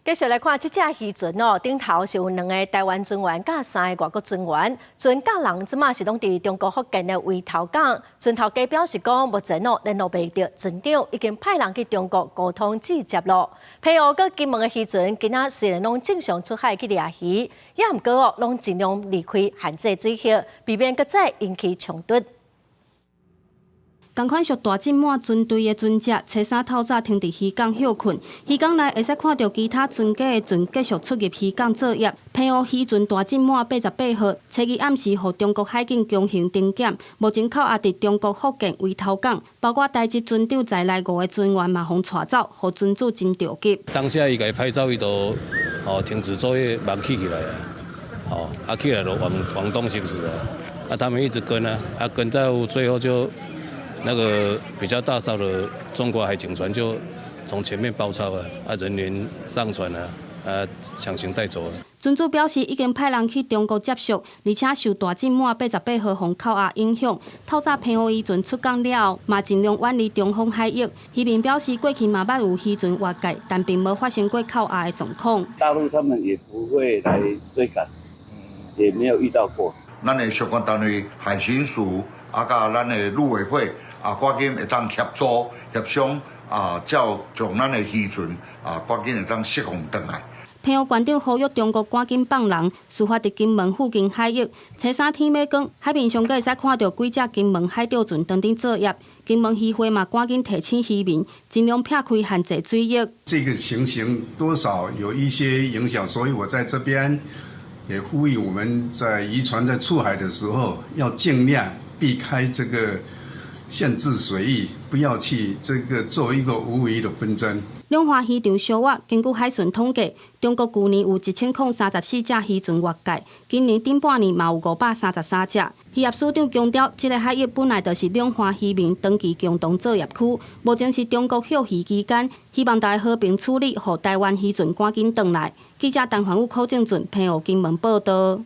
继续来看这只渔船哦，顶头是有2个台湾船员，甲3个外国船员。船甲人即马是拢伫中国福建的围头港。船头家表示讲，目前哦联络袂到船长，已经派人去中国沟通至接咯。澎湖佮金门的渔船，今仔虽然拢正常出海去掠鱼，也毋过哦，拢尽量离开限制水域，避免搁再引起冲突。 同款属大浸满船队的船只，初三透早停伫渔港休困。渔港内会使看到其他船家的船继续出入渔港作业。澎湖渔船大浸满88号，初二暗时互中国海警强行登检，目前扣押伫中国福建围头港，包括台籍船长在内5个船员嘛，互带走，互船主真着急。当下伊甲伊拍照，伊都停止作业，忙起来啊，起来就往东行驶啊，他们一直跟跟到最后就。 那个比较大艘的中国海警船就从前面包抄人员上船强行带走了。船主表示，已经派人去中国接触，而且受大浸满88号风扣押影响，透早澎湖渔船出港了后，嘛尽量远离中方海域。渔民表示，过去嘛捌有渔船越界，但并无发生过扣押的状况。大陆他们也不会来追赶，也没有遇到过。咱的相关单位海巡署甲咱的陆委会。 赶紧会当协助协商叫将咱的渔船赶紧会当释放回来。澎湖县长呼吁中国赶紧放人，事发伫金门附近海域。初三天要光，海面上会使看到几只金门海钓船当顶作业。金门渔会嘛赶紧提醒渔民，尽量撇开限制水域。这个情形多少有一些影响，所以我在这边也呼吁我们在渔船在出海的时候，要尽量避开这个。 限制水域，不要去做一个无谓的纷争。两岸渔场小外，根据海巡统计，中国去年有1034只渔船越界，今年顶半年嘛有533只。渔业署长强调，这个海域本来就是两岸渔民长期共同作业区，目前是中国休渔期间，希望大家和平处理，让台湾渔船赶紧回来。记者陈环宇、柯正俊，澎湖金门报道。